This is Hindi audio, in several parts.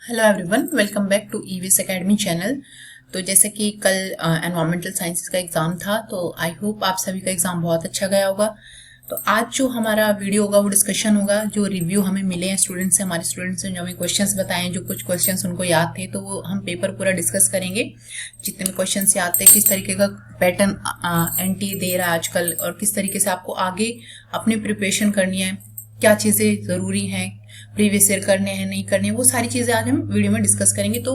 Hello everyone, welcome back to EVS academy channel. तो जैसे कि कल एनवायरमेंटल साइंसेस का एग्जाम था, तो आई होप आप सभी का एग्जाम बहुत अच्छा गया होगा। तो आज जो हमारा वीडियो होगा वो डिस्कशन होगा, जो रिव्यू हमें मिले हैं स्टूडेंट्स से, हमारे स्टूडेंट्स ने जो हमें क्वेश्चंस बताए हैं, जो कुछ क्वेश्चंस उनको याद थे, तो वो हम पेपर पूरा डिस्कस करेंगे। जितने भी क्वेश्चंस याद थे, किस तरीके का पैटर्न एनटी दे रहा है आजकल, और किस तरीके से आपको आगे अपनी प्रिपरेशन करनी है, क्या चीज़ें ज़रूरी हैं, प्रीवियस ईयर करने हैं नहीं करने, वो सारी चीज़ें आज हम वीडियो में डिस्कस करेंगे। तो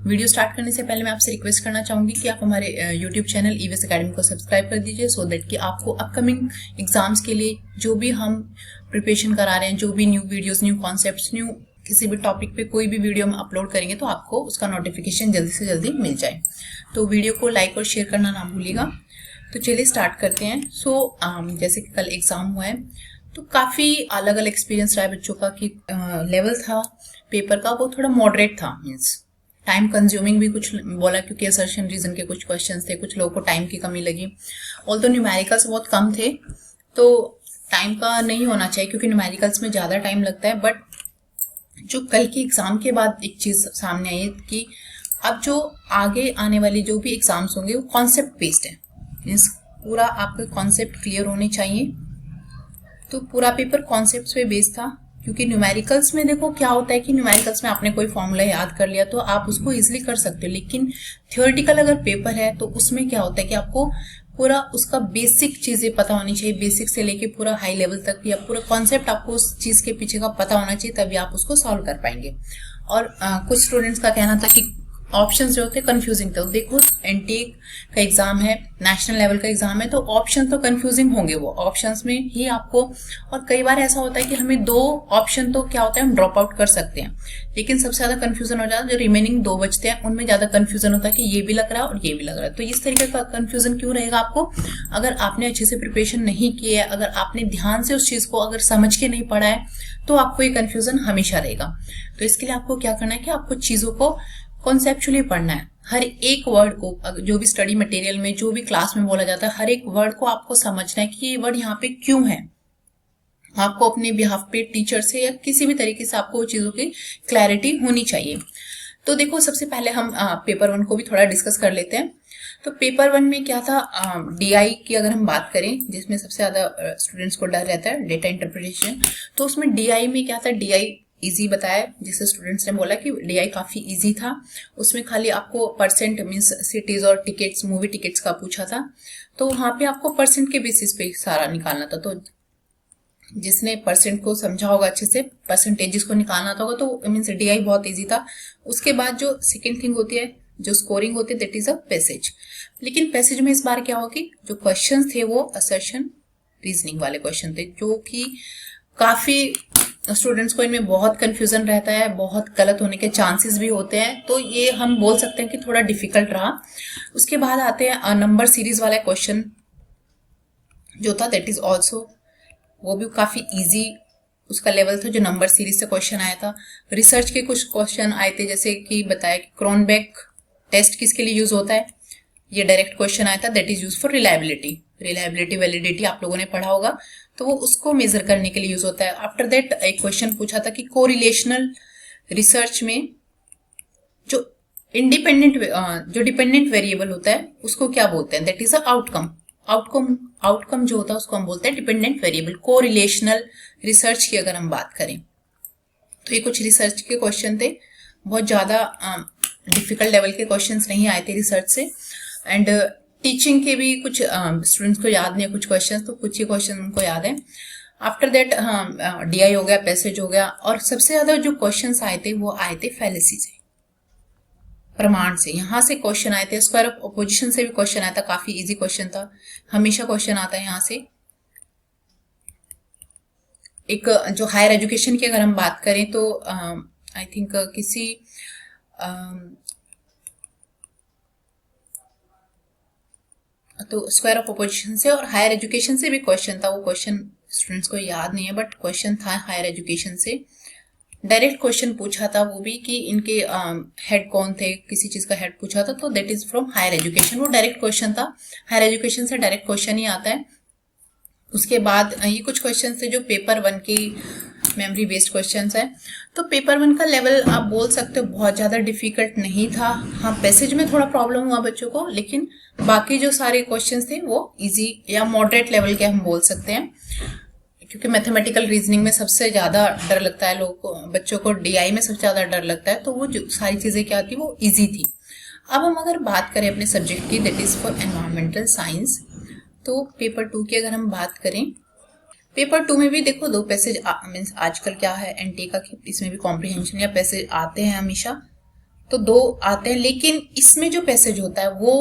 वीडियो स्टार्ट करने से पहले मैं आपसे रिक्वेस्ट करना चाहूँगी कि आप हमारे यूट्यूब चैनल ईवीएस एकेडमी को सब्सक्राइब कर दीजिए, सो दैट कि आपको अपकमिंग एग्जाम्स के लिए जो भी हम प्रिपरेशन करा रहे हैं, जो भी new videos, new concept, new किसी भी टॉपिक पे कोई भी वीडियो हम अपलोड करेंगे तो आपको उसका नोटिफिकेशन जल्दी से जल्दी मिल जाए। तो वीडियो को लाइक और शेयर करना ना भूलिएगा। तो चलिए स्टार्ट करते हैं। जैसे कि कल एग्जाम हुआ है, तो काफ़ी अलग अलग एक्सपीरियंस रहा है बच्चों का कि लेवल था पेपर का वो थोड़ा मॉडरेट था, मीन्स टाइम कंज्यूमिंग भी कुछ बोला, क्योंकि असर्शन रीजन के कुछ क्वेश्चंस थे, कुछ लोगों को टाइम की कमी लगी। ऑल्दो न्यूमेरिकल्स बहुत कम थे, तो टाइम का नहीं होना चाहिए क्योंकि न्यूमेरिकल्स में ज़्यादा टाइम लगता है। बट जो कल के एग्ज़ाम के बाद एक चीज़ सामने आई कि अब जो आगे आने वाली जो भी एग्ज़ाम्स होंगे वो कॉन्सेप्ट बेस्ड है, मीन्स पूरा आपके कॉन्सेप्ट क्लियर होने चाहिए। तो पूरा पेपर कॉन्सेप्ट्स पे बेस्ड था, क्योंकि न्यूमेरिकल्स में देखो क्या होता है कि न्यूमेरिकल्स में आपने कोई फॉर्मूला याद कर लिया तो आप उसको इजीली कर सकते हो, लेकिन थियोरेटिकल अगर पेपर है तो उसमें क्या होता है कि आपको पूरा उसका बेसिक चीज़ें पता होनी चाहिए, बेसिक से लेके पूरा हाई लेवल तक, या पूरा कॉन्सेप्ट आपको उस चीज़ के पीछे का पता होना चाहिए, तभी आप उसको सॉल्व कर पाएंगे। और कुछ स्टूडेंट्स का कहना था कि ऑप्शंस जो होते हैं कंफ्यूजिंग थे। देखो एनटीए का एग्जाम है, नेशनल लेवल का एग्जाम है, तो ऑप्शन तो कंफ्यूजिंग होंगे, वो ऑप्शंस में ही आपको, और कई बार ऐसा होता है कि हमें दो ऑप्शन तो क्या होता है हम ड्रॉप आउट कर सकते हैं, लेकिन सबसे ज्यादा कंफ्यूजन हो जाता है जो रिमेनिंग दो बचते हैं उनमें ज्यादा कंफ्यूजन होता है कि ये भी लग रहा है और ये भी लग रहा है। तो इस तरीके का कंफ्यूजन क्यों रहेगा आपको, अगर आपने अच्छे से प्रिपरेशन नहीं की है, अगर आपने ध्यान से उस चीज को अगर समझ के नहीं पढ़ा है, तो आपको ये कंफ्यूजन हमेशा रहेगा। तो इसके लिए आपको क्या करना है कि आपको चीजों को कॉन्सेप्चुअली पढ़ना है। हर एक वर्ड को, जो भी स्टडी मटेरियल में, जो भी क्लास में बोला जाता है, हर एक वर्ड को आपको समझना है कि ये वर्ड यहाँ पे क्यों है। आपको अपने बिहाफ पे टीचर से या किसी भी तरीके से आपको चीजों की क्लैरिटी होनी चाहिए। तो देखो सबसे पहले हम पेपर वन को भी थोड़ा डिस्कस कर लेते हैं। तो पेपर वन में क्या था, डीआई की अगर हम बात करें, जिसमें सबसे ज्यादा स्टूडेंट्स को डर रहता है, डेटा इंटरप्रिटेशन, तो उसमें डीआई में क्या था, डीआई इजी बताया, जिससे स्टूडेंट्स ने बोला कि डीआई काफी इजी था। उसमें खाली आपको परसेंट मीन्स सिटीज और टिकट्स, मूवी टिकट्स का पूछा था, तो वहां पे आपको परसेंट के बेसिस पे सारा निकालना था। तो जिसने परसेंट को समझा होगा अच्छे से, परसेंटेजेस को निकालना था होगा, तो मीन्स डीआई बहुत इजी था। उसके बाद जो सेकेंड थिंग होती है, जो स्कोरिंग होती है, दैट इज अ पैसेज। लेकिन पैसेज में इस बार क्या होगी, जो क्वेश्चन थे वो असर्शन रीजनिंग वाले क्वेश्चन थे, जो कि काफी स्टूडेंट्स को इनमें बहुत कंफ्यूजन रहता है, बहुत गलत होने के चांसेस भी होते हैं, तो ये हम बोल सकते हैं कि थोड़ा डिफिकल्ट रहा। उसके बाद आते हैं नंबर सीरीज वाला क्वेश्चन जो था, दैट इज ऑल्सो, वो भी काफी इजी उसका लेवल था, जो नंबर सीरीज से क्वेश्चन आया था। रिसर्च के कुछ क्वेश्चन आए थे, जैसे कि बताया कि क्रॉनबेक टेस्ट किसके लिए यूज होता है, ये डायरेक्ट क्वेश्चन आया था, that is use for reliability. Reliability validity आप लोगों ने पढ़ा होगा, तो वो उसको मेजर करने के लिए यूज होता है। आफ्टर दैट एक क्वेश्चन पूछा था कि कोरिलेशनल रिसर्च में जो इंडिपेंडेंट, जो डिपेंडेंट वेरिएबल होता है उसको क्या बोलते हैं, that is a outcome. Outcome जो होता है उसको हम बोलते हैं डिपेंडेंट वेरिएबल। कोरिलेशनल रिसर्च की अगर हम बात करें, तो ये कुछ रिसर्च के क्वेश्चन थे, बहुत ज्यादा डिफिकल्ट लेवल के क्वेश्चंस नहीं आए थे रिसर्च से। एंड टीचिंग के भी कुछ स्टूडेंट्स को याद नहीं है कुछ क्वेश्चंस, तो कुछ ही क्वेश्चन उनको याद है। आफ्टर दैट डीआई हो गया, पैसेज हो गया, और सबसे ज्यादा जो क्वेश्चंस आए थे वो आए थे फैलेसी से, प्रमाण से। यहाँ से क्वेश्चन आए थे, स्क्वायर ऑफ अपोजिशन से भी क्वेश्चन आया था, काफी इजी क्वेश्चन था, हमेशा क्वेश्चन आता है यहाँ से। एक जो हायर एजुकेशन की अगर हम बात करें तो आई थिंक किसी तो स्क्वायर ऑफ अपोजिशन से और हायर एजुकेशन से भी क्वेश्चन था, वो क्वेश्चन स्टूडेंट्स को याद नहीं है, बट क्वेश्चन था हायर एजुकेशन से। डायरेक्ट क्वेश्चन पूछा था वो भी कि इनके हेड कौन थे, किसी चीज का हेड पूछा था, तो that is from higher education, वो डायरेक्ट क्वेश्चन था। हायर एजुकेशन से डायरेक्ट क्वेश्चन ही आता है। उसके बाद ये कुछ क्वेश्चन थे जो पेपर 1 की मेमोरी बेस्ड क्वेश्चंस हैं। तो पेपर 1 का लेवल आप बोल सकते हो बहुत ज़्यादा डिफिकल्ट नहीं था। हाँ, पैसेज में थोड़ा प्रॉब्लम हुआ बच्चों को, लेकिन बाकी जो सारे क्वेश्चंस थे वो इजी या मॉडरेट लेवल के हम बोल सकते हैं, क्योंकि मैथमेटिकल रीजनिंग में सबसे ज़्यादा डर लगता है लोगों को, बच्चों को डीआई में सबसे ज़्यादा डर लगता है। तो वो जो सारी चीज़ें क्या थी वो ईजी थी। अब हम अगर बात करें अपने सब्जेक्ट की, that is for environmental science, तो पेपर 2 की अगर हम बात करें, पेपर 2 में भी देखो 2 पैसेज मीन्स आजकल क्या है एनटी का, इसमें भी कॉम्प्रिहेंशन या पैसेज आते हैं हमेशा, तो 2 आते हैं। लेकिन इसमें जो पैसेज होता है वो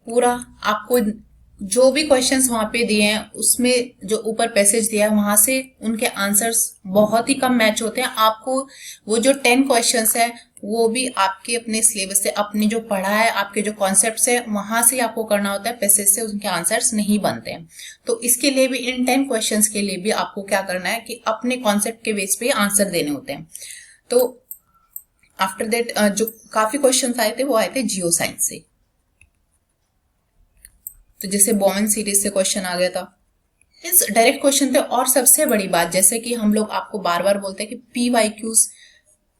पूरा आपको जो भी क्वेश्चंस वहां पे दिए हैं उसमें जो ऊपर पैसेज दिया है वहां से उनके आंसर्स बहुत ही कम मैच होते हैं। आपको वो जो 10 क्वेश्चंस है वो भी आपके अपने सिलेबस से, अपने जो पढ़ा है, आपके जो कॉन्सेप्ट्स है वहां से आपको करना होता है, पैसेज से उनके आंसर्स नहीं बनते हैं। तो इसके लिए भी इन 10 क्वेश्चंस के लिए भी आपको क्या करना है कि अपने कॉन्सेप्ट के बेस पे आंसर देने होते हैं। तो आफ्टर दैट जो काफी क्वेश्चंस आए थे वो आए थे जियो साइंस से। तो जैसे बोमन सीरीज से क्वेश्चन आ गया था, इस डायरेक्ट क्वेश्चन थे। और सबसे बड़ी बात, जैसे कि हम लोग आपको बार बार बोलते हैं कि पीवाईक्यूज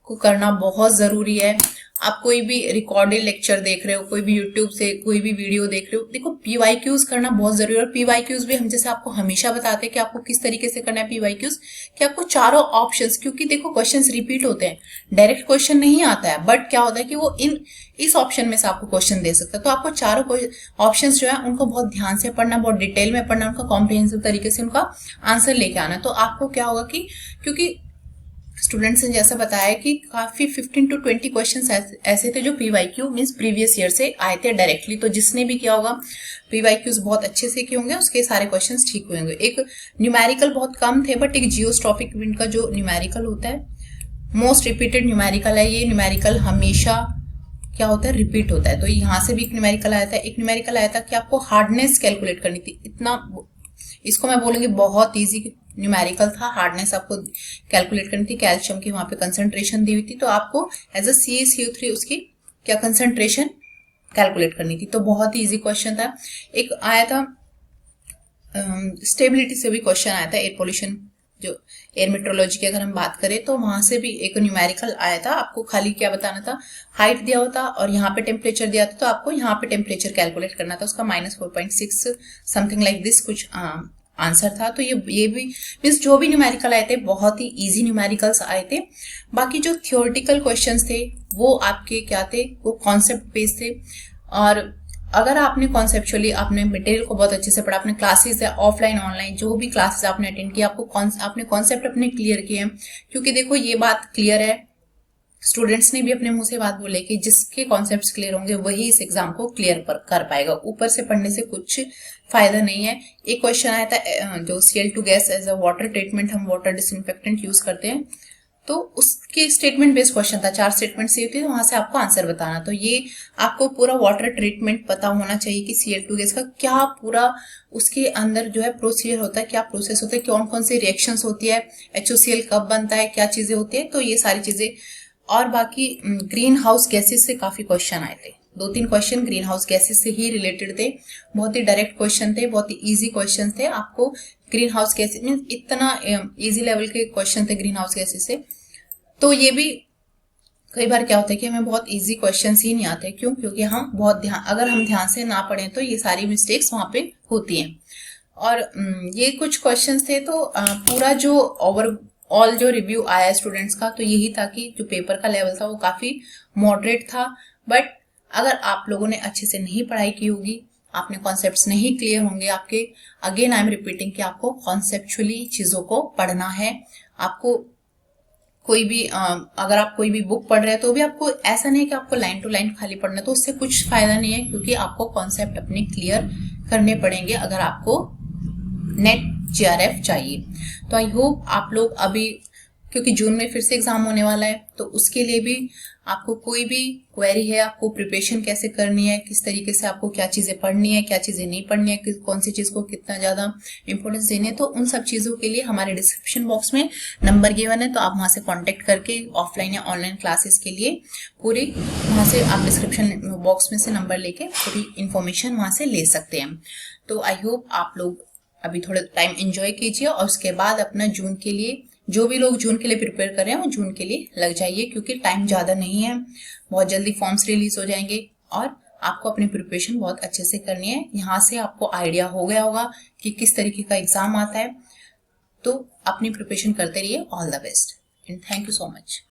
को करना बहुत जरूरी है। आप कोई भी रिकॉर्डेड लेक्चर देख रहे हो, कोई भी यूट्यूब से कोई भी वीडियो देख रहे हो, देखो पीवाईक्यूज करना बहुत जरूरी है। और पीवाईक्यूज भी हम जैसे आपको हमेशा बताते हैं कि आपको किस तरीके से करना है पीवाईक्यूज, कि आपको चारों ऑप्शंस, क्योंकि देखो क्वेश्चंस रिपीट होते हैं, डायरेक्ट क्वेश्चन नहीं आता है, बट क्या होता है कि वो इस ऑप्शन में से आपको क्वेश्चन दे सकता है। तो आपको चारों ऑप्शन जो है उनको बहुत ध्यान से पढ़ना, बहुत डिटेल में पढ़ना, उनका कॉम्प्रिहेंसिव तरीके से उनका आंसर लेके आना। तो आपको क्या होगा कि क्योंकि स्टूडेंट्स ने जैसा बताया कि काफी 15 to 20 क्वेश्चंस ऐसे थे जो पीवाईक्यू मींस प्रीवियस ईयर से आए थे डायरेक्टली। तो जिसने भी किया होगा पीवाईक्यूज बहुत अच्छे से किए होंगे, उसके सारे क्वेश्चंस ठीक हुए होंगे। एक न्यूमेरिकल बहुत कम थे, बट एक जियोस्ट्रॉपिक विंड का जो न्यूमेरिकल होता है मोस्ट रिपीटेड न्यूमेरिकल है। ये न्यूमेरिकल हमेशा क्या होता है रिपीट होता है। तो यहाँ से भी एक न्यूमेरिकल आया था। एक न्यूमेरिकल आया था कि आपको हार्डनेस कैलकुलेट करनी थी। इतना इसको मैं बोलूंगी बहुत ईजी न्यूमेरिकल था। हार्डनेस आपको कैलकुलेट करनी थी, कैल्शियम की वहां पे कंसंट्रेशन दी हुई थी, तो आपको एज अ CaCO3 उसकी क्या कंसंट्रेशन कैलकुलेट करनी थी। तो बहुत ही इजी क्वेश्चन था। एक आया था स्टेबिलिटी से भी क्वेश्चन आया था, एयर पोल्यूशन जो एयर मेट्रोलॉजी की अगर हम बात करें तो वहां से भी एक न्यूमेरिकल आया था। आपको खाली क्या बताना था, हाइट दिया होता और यहाँ पे टेम्परेचर दिया था, तो आपको यहाँ पे टेम्परेचर कैलकुलेट करना था, उसका -4.6 समथिंग लाइक दिस कुछ आंसर था। तो ये भी मीन्स जो भी न्यूमेरिकल आए थे बहुत ही इजी न्यूमेरिकल्स आए थे। बाकी जो थियोरेटिकल क्वेश्चंस थे वो आपके क्या थे, वो कॉन्सेप्ट बेस्ड थे। और अगर आपने कॉन्सेप्चुअली आपने मटेरियल को बहुत अच्छे से पढ़ा, आपने क्लासेस या ऑफलाइन ऑनलाइन जो भी क्लासेस आपने अटेंड किया, आपने कॉन्सेप्ट अपने क्लियर किए हैं। क्योंकि देखो ये बात क्लियर है, स्टूडेंट्स ने भी अपने मुंह से बात बोले कि जिसके कॉन्सेप्ट्स क्लियर होंगे वही इस एग्जाम को क्लियर कर पाएगा। ऊपर से पढ़ने से कुछ फायदा नहीं है। एक क्वेश्चन आया था जो Cl2 gas as a water treatment, हम वाटर डिसइंफेक्टेंट यूज करते हैं, तो उसके स्टेटमेंट बेस्ड क्वेश्चन था। 4 स्टेटमेंट दी थी, वहां से आपको आंसर बताना। तो ये आपको पूरा वाटर ट्रीटमेंट पता होना चाहिए कि Cl2 गैस का क्या पूरा उसके अंदर जो है प्रोसीजर होता है, क्या प्रोसेस होता है, कौन कौन सी रिएक्शंस होती है, HOCl कब बनता है, क्या चीजें होती है, तो ये सारी चीजें। और बाकी ग्रीन हाउस गैसेस से काफी क्वेश्चन आए थे। 2-3 क्वेश्चन ग्रीन हाउस गैसेस से ही रिलेटेड थे, बहुत ही डायरेक्ट क्वेश्चन थे, बहुत ही इजी क्वेश्चन थे। आपको ग्रीन हाउस गैसेस मीन इतना इजी लेवल के क्वेश्चन थे ग्रीन हाउस गैसेस से। तो ये भी कई बार क्या होता है कि हमें बहुत इजी क्वेश्चंस ही नहीं आते। क्यों? क्योंकि हम बहुत अगर हम ध्यान से ना पढ़ें तो ये सारी मिस्टेक्स वहां पे होती हैं। और ये कुछ क्वेश्चंस थे। तो पूरा जो ओवरऑल जो रिव्यू आया स्टूडेंट्स का, तो यही था कि जो पेपर का लेवल था वो काफी मॉडरेट था। बट अगर आप लोगों ने अच्छे से नहीं पढ़ाई की होगी, आपने कॉन्सेप्ट्स नहीं क्लियर होंगे आपके, अगेन आई एम रिपीटिंग कि आपको कॉन्सेप्चुअली चीजों को पढ़ना है। आपको कोई भी अगर आप कोई भी बुक पढ़ रहे हैं तो भी आपको ऐसा नहीं है कि आपको लाइन टू लाइन खाली पढ़ना है, तो उससे कुछ फायदा नहीं है, क्योंकि आपको कॉन्सेप्ट अपने क्लियर करने पड़ेंगे अगर आपको नेट GRF चाहिए। तो आई होप आप लोग अभी, क्योंकि जून में फिर से एग्जाम होने वाला है, तो उसके लिए भी आपको कोई भी क्वेरी है, आपको प्रिपरेशन कैसे करनी है, किस तरीके से आपको क्या चीजें पढ़नी है, क्या चीजें नहीं पढ़नी है, कौन सी चीज को कितना ज्यादा इंपॉर्टेंस देनी है, तो उन सब चीजों के लिए हमारे डिस्क्रिप्शन बॉक्स में नंबर गिवन है, तो आप वहां से कॉन्टेक्ट करके ऑफलाइन या ऑनलाइन क्लासेस के लिए पूरी वहां से आप डिस्क्रिप्शन बॉक्स में से नंबर लेके पूरी इंफॉर्मेशन वहां से ले सकते हैं। तो आई होप आप लोग अभी थोड़ा टाइम एंजॉय कीजिए और उसके बाद अपना जून के लिए, जो भी लोग जून के लिए प्रिपेयर कर रहे हैं वो जून के लिए लग जाइए, क्योंकि टाइम ज़्यादा नहीं है, बहुत जल्दी फॉर्म्स रिलीज हो जाएंगे और आपको अपनी प्रिपरेशन बहुत अच्छे से करनी है। यहाँ से आपको आइडिया हो गया होगा कि किस तरीके का एग्जाम आता है। तो अपनी प्रिपरेशन करते रहिए। All the best and thank you so much.